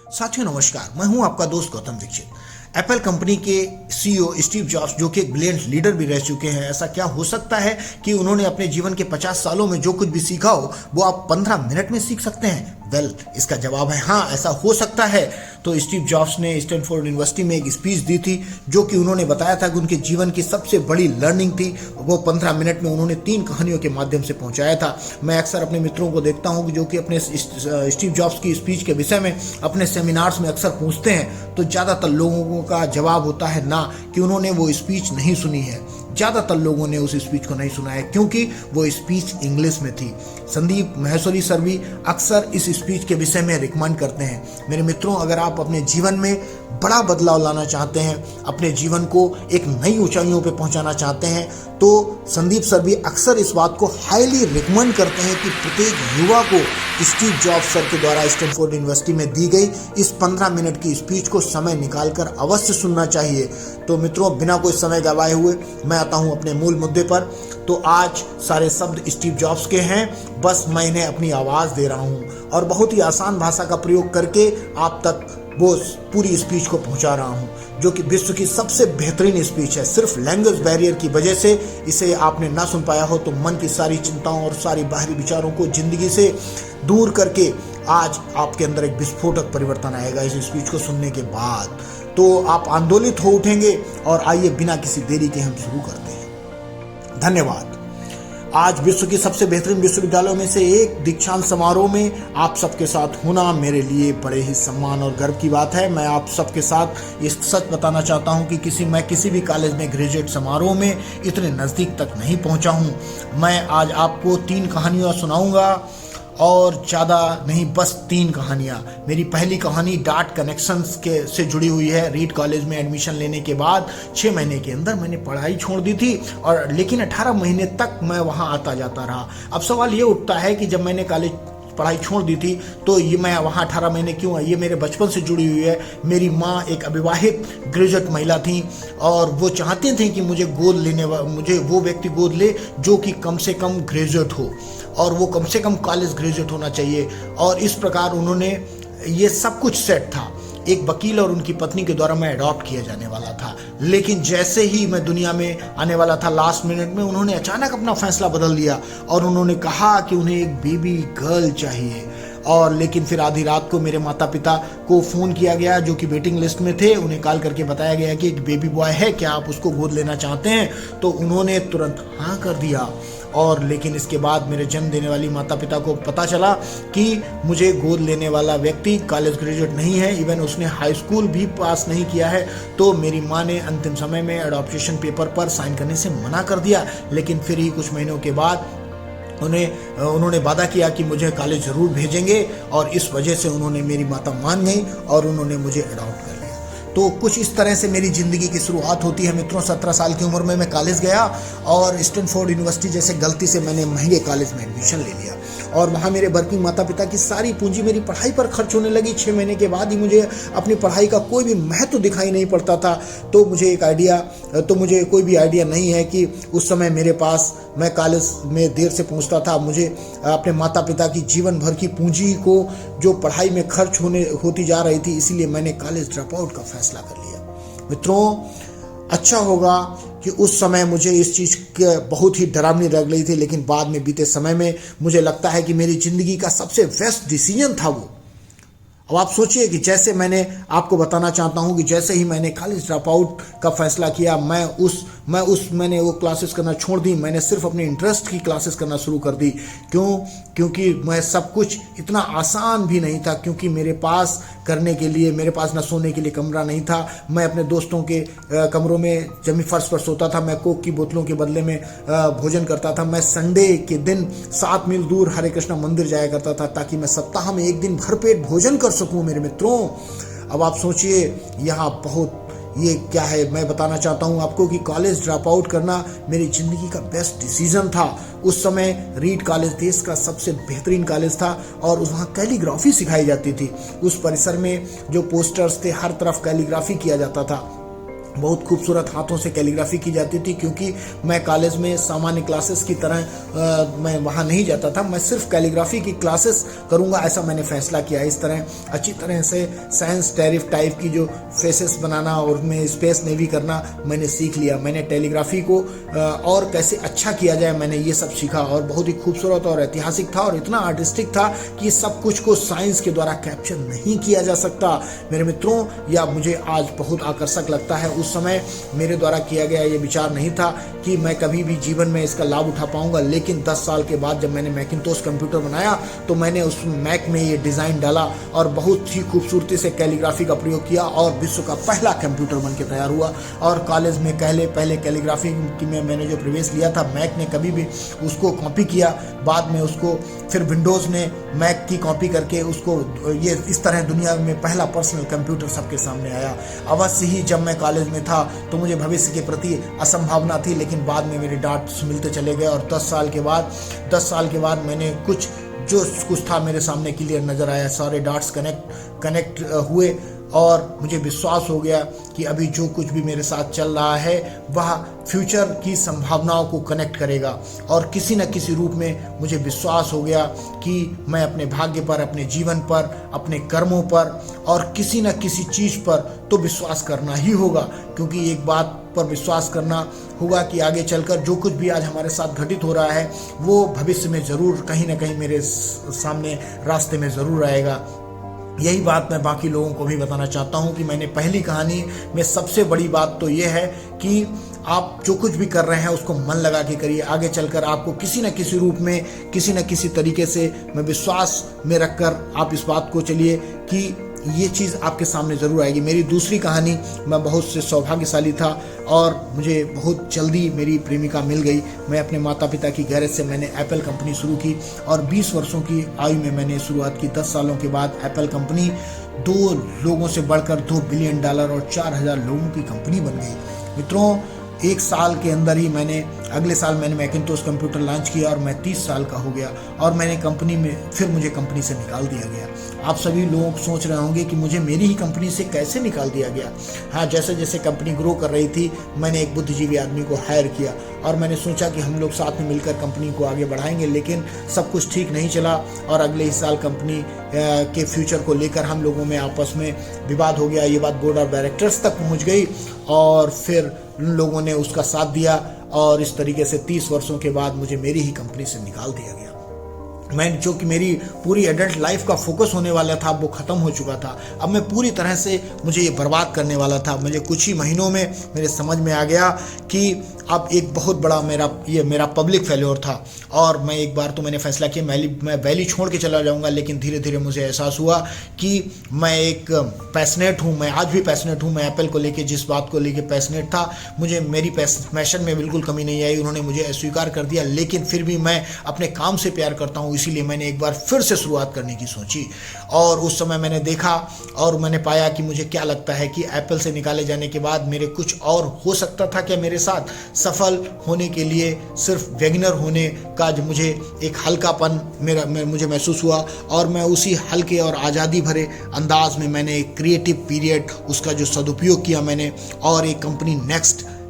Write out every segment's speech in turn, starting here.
साथियों नमस्कार, मैं हूं आपका दोस्त गौतम दीक्षित। एप्पल कंपनी के सीईओ स्टीव जॉब्स, जो कि एक ब्रिलियंट लीडर भी रह चुके हैं, ऐसा क्या हो सकता है कि उन्होंने अपने जीवन के 50 सालों में जो कुछ भी सीखा हो वो आप 15 मिनट में सीख सकते हैं? इसका जवाब है हाँ, ऐसा हो सकता है। तो स्टीव जॉब्स ने स्टैनफोर्ड यूनिवर्सिटी में एक स्पीच दी थी, जो कि उन्होंने बताया था कि उनके जीवन की सबसे बड़ी लर्निंग थी। वो 15 मिनट में उन्होंने 3 कहानियों के माध्यम से पहुंचाया था। मैं अक्सर अपने मित्रों को देखता हूं कि जो कि अपने स्टीव जॉब्स की स्पीच के विषय में अपने सेमिनार्स में अक्सर पूछते हैं, तो ज़्यादातर लोगों का जवाब होता है ना, कि उन्होंने वो स्पीच नहीं सुनी है। ज़्यादातर लोगों ने उस स्पीच को नहीं सुना है क्योंकि वो स्पीच इंग्लिश में थी। संदीप माहेश्वरी सर भी अक्सर इस स्पीच के विषय में रिकमेंड करते हैं। मेरे मित्रों, अगर आप अपने जीवन में बड़ा बदलाव लाना चाहते हैं, अपने जीवन को एक नई ऊंचाइयों पे पहुंचाना चाहते हैं, तो संदीप सर भी अक्सर इस बात को हाईली रिकमेंड करते हैं कि प्रत्येक युवा को स्टीव जॉब्स सर के द्वारा स्टैनफोर्ड यूनिवर्सिटी में दी गई इस 15 मिनट की स्पीच को समय निकालकर अवश्य सुनना चाहिए। तो मित्रों, बिना कोई समय गवाए हुए मैं आता हूं अपने मूल मुद्दे पर। तो आज सारे शब्द स्टीव जॉब्स के हैं, बस मैं इन्हें अपनी आवाज़ दे रहा हूं और बहुत ही आसान भाषा का प्रयोग करके आप तक वो पूरी स्पीच को पहुंचा रहा हूं, जो कि विश्व की सबसे बेहतरीन स्पीच है। सिर्फ लैंग्वेज बैरियर की वजह से इसे आपने ना सुन पाया हो, तो मन की सारी चिंताओं और सारी बाहरी विचारों को जिंदगी से दूर करके आज आपके अंदर एक विस्फोटक परिवर्तन आएगा इस स्पीच को सुनने के बाद। तो आप आंदोलित हो उठेंगे। और आइए बिना किसी देरी के हम शुरू करते हैं। धन्यवाद। आज विश्व की सबसे बेहतरीन विश्वविद्यालयों में से एक दीक्षांत समारोह में आप सबके साथ होना मेरे लिए बड़े ही सम्मान और गर्व की बात है। मैं आप सबके साथ ये सच बताना चाहता हूं कि मैं किसी भी कॉलेज में ग्रेजुएट समारोह में इतने नज़दीक तक नहीं पहुंचा हूं। मैं आज आपको 3 कहानियां सुनाऊंगा और ज़्यादा नहीं, बस 3 कहानियाँ। मेरी पहली कहानी डार्ट कनेक्शंस के से जुड़ी हुई है। रीड कॉलेज में एडमिशन लेने के बाद 6 महीने के अंदर मैंने पढ़ाई छोड़ दी थी, और लेकिन 18 महीने तक मैं वहाँ आता जाता रहा। अब सवाल ये उठता है कि जब मैंने कॉलेज पढ़ाई छोड़ दी थी तो ये मैं वहाँ 18 महीने क्यों आई? ये मेरे बचपन से जुड़ी हुई है। मेरी माँ एक अविवाहित ग्रेजुएट महिला थी और वो चाहते थे कि मुझे वो व्यक्ति गोद ले जो कि कम से कम ग्रेजुएट हो, और वो कम से कम कॉलेज ग्रेजुएट होना चाहिए। और इस प्रकार उन्होंने, ये सब कुछ सेट था। एक वकील और उनकी पत्नी के द्वारा मैं अडॉप्ट किया जाने वाला था, लेकिन जैसे ही मैं दुनिया में आने वाला था, लास्ट मिनट में उन्होंने अचानक अपना फैसला बदल दिया और उन्होंने कहा कि उन्हें एक बेबी गर्ल चाहिए। और लेकिन फिर आधी रात को मेरे माता पिता को फ़ोन किया गया, जो कि वेटिंग लिस्ट में थे। उन्हें कॉल करके बताया गया कि एक बेबी बॉय है, क्या आप उसको गोद लेना चाहते हैं? तो उन्होंने तुरंत हाँ कर दिया। और लेकिन इसके बाद मेरे जन्म देने वाली माता पिता को पता चला कि मुझे गोद लेने वाला व्यक्ति कॉलेज ग्रेजुएट नहीं है, इवन उसने हाई स्कूल भी पास नहीं किया है। तो मेरी माँ ने अंतिम समय में अडॉप्शन पेपर पर साइन करने से मना कर दिया। लेकिन फिर ही कुछ महीनों के बाद उन्होंने वादा किया कि मुझे कॉलेज ज़रूर भेजेंगे, और इस वजह से उन्होंने, मेरी माता मान गई और उन्होंने मुझे अडॉप्ट कर लिया। तो कुछ इस तरह से मेरी ज़िंदगी की शुरुआत होती है मित्रों। 17 साल की उम्र में मैं कॉलेज गया और स्टैनफोर्ड यूनिवर्सिटी जैसे गलती से मैंने महंगे कॉलेज में एडमिशन ले लिया, और वहाँ मेरे वर्किंग माता पिता की सारी पूंजी मेरी पढ़ाई पर खर्च होने लगी। 6 महीने के बाद ही मुझे अपनी पढ़ाई का कोई भी महत्व दिखाई नहीं पड़ता था। तो मुझे कोई भी आइडिया नहीं है कि उस समय मेरे पास, मैं कॉलेज में देर से पहुंचता था। मुझे अपने माता पिता की जीवन भर की पूंजी को जो पढ़ाई में खर्च होती जा रही थी, इसीलिए मैंने कॉलेज ड्रॉप आउट का फैसला कर लिया। मित्रों, अच्छा होगा कि उस समय मुझे इस चीज़ की बहुत ही डरावनी लग रही थी, लेकिन बाद में बीते समय में मुझे लगता है कि मेरी ज़िंदगी का सबसे बेस्ट डिसीजन था वो। अब आप सोचिए कि जैसे मैंने आपको बताना चाहता हूं कि जैसे ही मैंने कॉलेज ड्रॉप आउट का फैसला किया, मैंने वो क्लासेस करना छोड़ दी। मैंने सिर्फ अपने इंटरेस्ट की क्लासेस करना शुरू कर दी। क्योंकि मैं सब कुछ इतना आसान भी नहीं था, क्योंकि मेरे पास ना सोने के लिए कमरा नहीं था। मैं अपने दोस्तों के कमरों में जमी फर्श पर सोता था। मैं कोक की बोतलों के बदले में भोजन करता था। मैं संडे के दिन 7 मील दूर हरे कृष्णा मंदिर जाया करता था, ताकि मैं सप्ताह में एक दिन भरपेट भोजन कर सकूं मेरे मित्रों। अब आप सोचिए, यहाँ बहुत ये क्या है। मैं बताना चाहता हूँ आपको कि कॉलेज ड्रॉप आउट करना मेरी ज़िंदगी का बेस्ट डिसीजन था। उस समय रीड कॉलेज देश का सबसे बेहतरीन कॉलेज था, और वहाँ कैलीग्राफी सिखाई जाती थी। उस परिसर में जो पोस्टर्स थे, हर तरफ कैलीग्राफी किया जाता था। बहुत खूबसूरत हाथों से कैलीग्राफी की जाती थी, क्योंकि मैं कॉलेज में सामान्य क्लासेस की तरह मैं वहाँ नहीं जाता था। मैं सिर्फ कैलीग्राफी की क्लासेस करूँगा, ऐसा मैंने फैसला किया। इस तरह अच्छी तरह से साइंस टेरिफ टाइप की जो फेसेस बनाना और उनमें स्पेस नेवी करना मैंने सीख लिया। मैंने टेलीग्राफी को और कैसे अच्छा किया जाए मैंने ये सब सीखा, और बहुत ही खूबसूरत और ऐतिहासिक था और इतना आर्टिस्टिक था कि सब कुछ को साइंस के द्वारा कैप्चर नहीं किया जा सकता मेरे मित्रों। या मुझे आज बहुत आकर्षक लगता है, उस समय मेरे द्वारा किया गया ये विचार नहीं था कि मैं कभी भी जीवन में इसका लाभ उठा पाऊंगा। लेकिन 10 साल के बाद जब मैंने मैकिंटोश कंप्यूटर बनाया तो मैंने उस मैक में ये डिज़ाइन डाला और बहुत ही खूबसूरती से कैलीग्राफी का प्रयोग किया और विश्व का पहला कंप्यूटर बन के तैयार हुआ। और कॉलेज में पहले कैलीग्राफी में मैंने जो प्रवेश लिया था, मैक ने कभी भी उसको कॉपी किया, बाद में उसको फिर विंडोज़ ने मैक की कॉपी करके उसको ये इस तरह दुनिया में पहला पर्सनल कंप्यूटर सबके सामने आया। अवश्य ही जब मैं कॉलेज में था तो मुझे भविष्य के प्रति असंभावना थी, लेकिन बाद में मेरे डांट मिलते चले गए और 10 साल के बाद मैंने कुछ था मेरे सामने क्लियर नज़र आया। सारे डाट्स कनेक्ट हुए और मुझे विश्वास हो गया कि अभी जो कुछ भी मेरे साथ चल रहा है वह फ्यूचर की संभावनाओं को कनेक्ट करेगा। और किसी न किसी रूप में मुझे विश्वास हो गया कि मैं अपने भाग्य पर, अपने जीवन पर, अपने कर्मों पर और किसी न किसी चीज़ पर तो विश्वास करना ही होगा, क्योंकि एक बात पर विश्वास करना होगा कि आगे चलकर जो कुछ भी आज हमारे साथ घटित हो रहा है वो भविष्य में ज़रूर कहीं ना कहीं मेरे सामने रास्ते में ज़रूर आएगा। यही बात मैं बाकी लोगों को भी बताना चाहता हूँ कि मैंने पहली कहानी में सबसे बड़ी बात तो ये है कि आप जो कुछ भी कर रहे हैं उसको मन लगा के करिए। आगे चलकर आपको किसी न किसी रूप में, किसी न किसी तरीके से मैं विश्वास में रखकर आप इस बात को चलिए कि ये चीज़ आपके सामने ज़रूर आएगी। मेरी दूसरी कहानी, मैं बहुत से सौभाग्यशाली था और मुझे बहुत जल्दी मेरी प्रेमिका मिल गई। मैं अपने माता पिता की गैरेज से मैंने एप्पल कंपनी शुरू की और 20 वर्षों की आयु में मैंने शुरुआत की। 10 सालों के बाद एप्पल कंपनी 2 लोगों से बढ़कर $2 बिलियन और 4000 लोगों की कंपनी बन गई। मित्रों, 1 साल के अंदर ही अगले साल मैंने मैकिंटोश कंप्यूटर लॉन्च किया और मैं 30 साल का हो गया और मुझे कंपनी से निकाल दिया गया। आप सभी लोग सोच रहे होंगे कि मुझे मेरी ही कंपनी से कैसे निकाल दिया गया। हाँ, जैसे जैसे कंपनी ग्रो कर रही थी मैंने एक बुद्धिजीवी आदमी को हायर किया और मैंने सोचा कि हम लोग साथ में मिलकर कंपनी को आगे बढ़ाएंगे, लेकिन सब कुछ ठीक नहीं चला और अगले ही साल कंपनी के फ्यूचर को लेकर हम लोगों में आपस में विवाद हो गया। ये बात बोर्ड ऑफ डायरेक्टर्स तक पहुँच गई और फिर उन लोगों ने उसका साथ दिया और इस तरीके से 30 वर्षों के बाद मुझे मेरी ही कंपनी से निकाल दिया गया। मैं जो कि मेरी पूरी एडल्ट लाइफ का फोकस होने वाला था वो ख़त्म हो चुका था। अब मैं पूरी तरह से मुझे ये बर्बाद करने वाला था। मुझे कुछ ही महीनों में मेरे समझ में आ गया कि अब एक बहुत बड़ा मेरा पब्लिक फेल्योर था और मैंने फैसला किया मैं वैली छोड़ के चला जाऊंगा। लेकिन धीरे धीरे मुझे एहसास हुआ कि मैं एक पैशनेट हूँ, मैं आज भी पैशनेट हूँ। मैं एप्पल को लेके जिस बात को लेके पैशनेट था, मुझे मेरी पैशन में बिल्कुल कमी नहीं आई। उन्होंने मुझे अस्वीकार कर दिया, लेकिन फिर भी मैं अपने काम से प्यार करता हूँ, इसीलिए मैंने एक बार फिर से शुरुआत करने की सोची। और उस समय मैंने देखा और मैंने पाया कि मुझे क्या लगता है कि एप्पल से निकाले जाने के बाद मेरे कुछ और हो सकता था क्या मेरे साथ। सफल होने के लिए सिर्फ वैगनर होने का जो मुझे एक हल्कापन मुझे महसूस हुआ और मैं उसी हल्के और आज़ादी भरे अंदाज में मैंने एक क्रिएटिव पीरियड उसका जो सदुपयोग किया मैंने, और एक कंपनी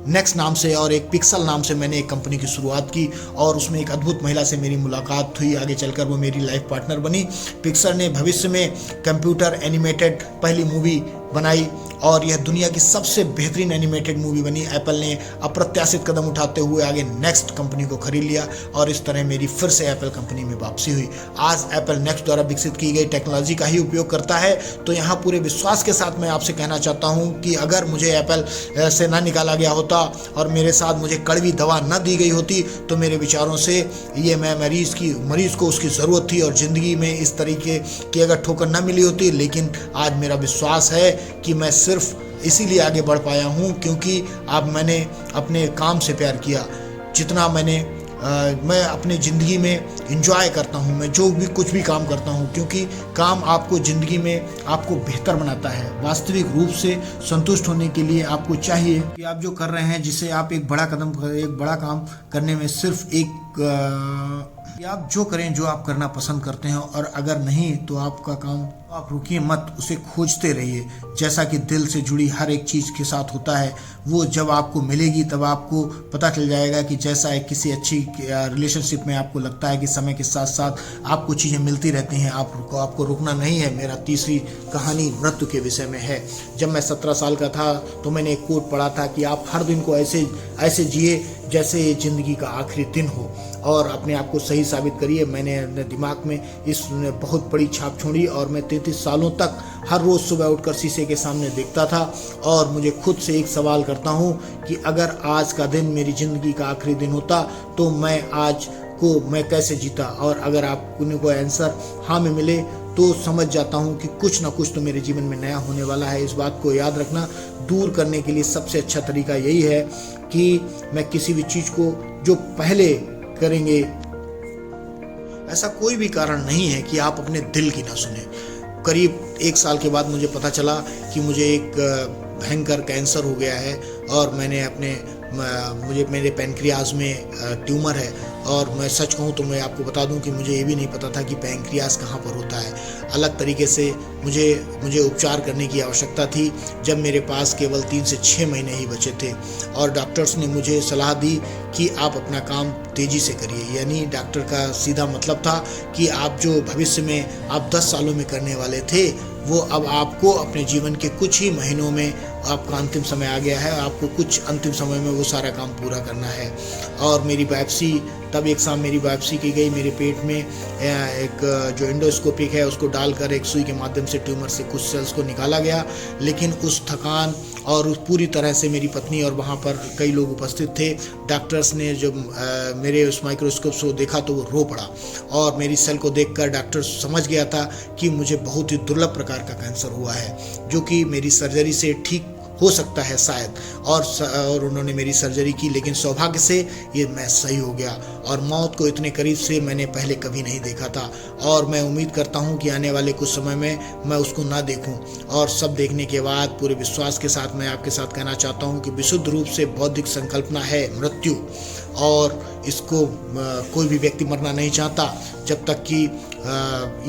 नेक्स्ट नाम से और एक पिक्सल नाम से मैंने एक कंपनी की शुरुआत की और उसमें एक अद्भुत महिला से मेरी मुलाकात हुई। आगे चलकर वो मेरी लाइफ पार्टनर बनी। पिक्सल ने भविष्य में कंप्यूटर एनिमेटेड पहली मूवी बनाई और यह दुनिया की सबसे बेहतरीन एनिमेटेड मूवी बनी। एप्पल ने अप्रत्याशित कदम उठाते हुए आगे नेक्स्ट कंपनी को खरीद लिया और इस तरह मेरी फिर से एप्पल कंपनी में वापसी हुई। आज एप्पल नेक्स्ट द्वारा विकसित की गई टेक्नोलॉजी का ही उपयोग करता है। तो यहाँ पूरे विश्वास के साथ मैं आपसे कहना चाहता हूँ कि अगर मुझे एप्पल से ना निकाला गया होता और मेरे साथ मुझे कड़वी दवा न दी गई होती तो मेरे विचारों से ये मैं मरीज को उसकी ज़रूरत थी और ज़िंदगी में इस तरीके की अगर ठोकर न मिली होती। लेकिन आज मेरा विश्वास है कि मैं सिर्फ इसीलिए आगे बढ़ पाया हूँ क्योंकि अब मैंने अपने काम से प्यार किया। जितना मैं अपने ज़िंदगी में एंजॉय करता हूँ, मैं जो भी कुछ भी काम करता हूँ, क्योंकि काम आपको ज़िंदगी में आपको बेहतर बनाता है। वास्तविक रूप से संतुष्ट होने के लिए आपको चाहिए कि आप जो कर रहे हैं, जिसे आप एक बड़ा काम करने में सिर्फ कि आप जो करें जो आप करना पसंद करते हैं, और अगर नहीं तो आपका काम आप रुकिए मत, उसे खोजते रहिए। जैसा कि दिल से जुड़ी हर एक चीज़ के साथ होता है, वो जब आपको मिलेगी तब आपको पता चल जाएगा कि जैसा एक किसी अच्छी रिलेशनशिप में आपको लगता है कि समय के साथ साथ आपको चीज़ें मिलती रहती हैं, आपको रुकना नहीं है। मेरा तीसरी कहानी मृत्यु के विषय में है। जब मैं 17 साल का था तो मैंने एक कोट पढ़ा था कि आप हर दिन को ऐसे जिए जैसे ये ज़िंदगी का आखिरी दिन हो, और अपने आप को सही साबित करिए। मैंने अपने दिमाग में इसने बहुत बड़ी छाप छोड़ी और मैं 33 सालों तक हर रोज़ सुबह उठकर शीशे के सामने देखता था और मुझे खुद से एक सवाल करता हूँ कि अगर आज का दिन मेरी ज़िंदगी का आखिरी दिन होता तो मैं आज को मैं कैसे जीता। और अगर आपको कोई आंसर हाँ में मिले तो समझ जाता हूँ कि कुछ ना कुछ तो मेरे जीवन में नया होने वाला है। इस बात को याद रखना। दूर करने के लिए सबसे अच्छा तरीका यही है कि मैं किसी भी चीज़ को जो पहले करेंगे, ऐसा कोई भी कारण नहीं है कि आप अपने दिल की ना सुने। करीब 1 साल के बाद मुझे पता चला कि मुझे एक भयंकर कैंसर हो गया है और मुझे मेरे पैनक्रियाज में ट्यूमर है। और मैं सच कहूँ तो मैं आपको बता दूं कि मुझे ये भी नहीं पता था कि पैनक्रियाज कहाँ पर होता है। अलग तरीके से मुझे उपचार करने की आवश्यकता थी जब मेरे पास केवल 3 से 6 महीने ही बचे थे, और डॉक्टर्स ने मुझे सलाह दी कि आप अपना काम तेज़ी से करिए। यानी डॉक्टर का सीधा मतलब था कि आप जो भविष्य में आप 10 सालों में करने वाले थे वो अब आपको अपने जीवन के कुछ ही महीनों में आपका अंतिम समय आ गया है, आपको कुछ अंतिम समय में वो सारा काम पूरा करना है। और मेरी बायोप्सी तब एक शाम मेरी बायोप्सी की गई। मेरे पेट में एक जो एंडोस्कोपिक है उसको डालकर एक सुई के माध्यम से ट्यूमर से कुछ सेल्स को निकाला गया। लेकिन उस थकान और उस पूरी तरह से मेरी पत्नी और वहाँ पर कई लोग उपस्थित थे, डॉक्टर्स ने जब मेरे उस माइक्रोस्कोप से देखा तो वो रो पड़ा। और मेरी सेल को देखकर डॉक्टर समझ गया था कि मुझे बहुत ही दुर्लभ प्रकार का कैंसर हुआ है, जो कि मेरी सर्जरी से ठीक हो सकता है शायद। और उन्होंने मेरी सर्जरी की, लेकिन सौभाग्य से ये मैं सही हो गया और मौत को इतने करीब से मैंने पहले कभी नहीं देखा था। और मैं उम्मीद करता हूँ कि आने वाले कुछ समय में मैं उसको ना देखूँ। और सब देखने के बाद पूरे विश्वास के साथ मैं आपके साथ कहना चाहता हूँ कि विशुद्ध रूप से बौद्धिक संकल्पना है मृत्यु, और इसको कोई भी व्यक्ति मरना नहीं चाहता, जब तक कि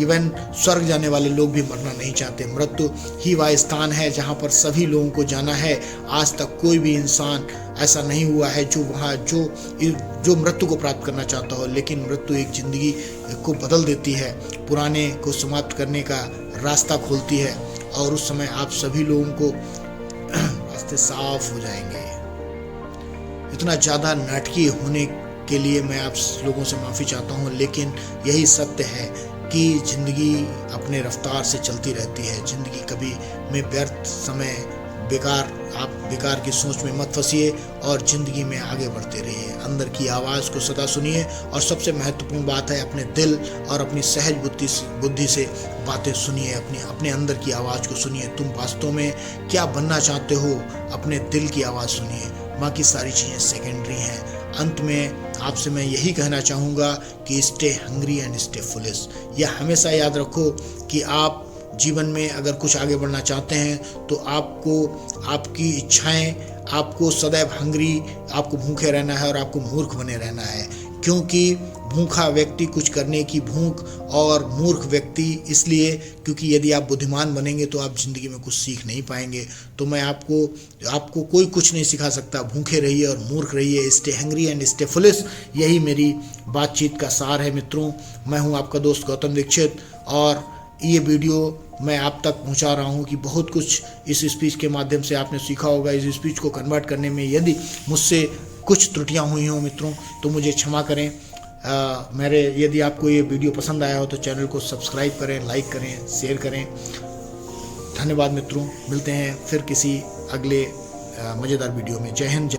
इवन स्वर्ग जाने वाले लोग भी मरना नहीं चाहते। मृत्यु ही वह स्थान है जहाँ पर सभी लोगों को जाना है। आज तक कोई भी इंसान ऐसा नहीं हुआ है जो मृत्यु को प्राप्त करना चाहता हो, लेकिन मृत्यु एक जिंदगी को बदल देती है, पुराने को समाप्त करने का रास्ता खोलती है, और उस समय आप सभी लोगों को रास्ते साफ हो जाएंगे। इतना ज़्यादा नाटकीय होने के लिए मैं आप लोगों से माफ़ी चाहता हूँ, लेकिन यही सत्य है कि ज़िंदगी अपने रफ्तार से चलती रहती है। ज़िंदगी कभी में व्यर्थ समय आप बेकार की सोच में मत फंसिए और ज़िंदगी में आगे बढ़ते रहिए। अंदर की आवाज़ को सदा सुनिए, और सबसे महत्वपूर्ण बात है अपने दिल और अपनी सहज बुद्धि से बातें सुनिए। अपने अंदर की आवाज़ को सुनिए। तुम वास्तव में क्या बनना चाहते हो, अपने दिल की आवाज़ सुनिए। बाकी सारी चीज़ें सेकेंडरी हैं। अंत में आपसे मैं यही कहना चाहूँगा कि stay hungry and stay foolish. यह हमेशा याद रखो कि आप जीवन में अगर कुछ आगे बढ़ना चाहते हैं तो आपको आपकी इच्छाएं, आपको सदैव हंग्री, आपको भूखे रहना है और आपको मूर्ख बने रहना है। क्योंकि भूखा व्यक्ति कुछ करने की भूख, और मूर्ख व्यक्ति इसलिए क्योंकि यदि आप बुद्धिमान बनेंगे तो आप ज़िंदगी में कुछ सीख नहीं पाएंगे। तो मैं आपको कोई कुछ नहीं सिखा सकता। भूखे रहिए और मूर्ख रहिए। Stay hungry and stay foolish, यही मेरी बातचीत का सार है मित्रों। मैं हूँ आपका दोस्त गौतम दीक्षित, और ये वीडियो मैं आप तक पहुंचा रहा हूं कि बहुत कुछ इस स्पीच के माध्यम से आपने सीखा होगा। इस स्पीच को कन्वर्ट करने में यदि मुझसे कुछ त्रुटियां हुई हों मित्रों तो मुझे क्षमा करें। यदि आपको ये वीडियो पसंद आया हो तो चैनल को सब्सक्राइब करें, लाइक करें, शेयर करें। धन्यवाद मित्रों। मिलते हैं फिर किसी अगले मज़ेदार वीडियो में। जय हिंद।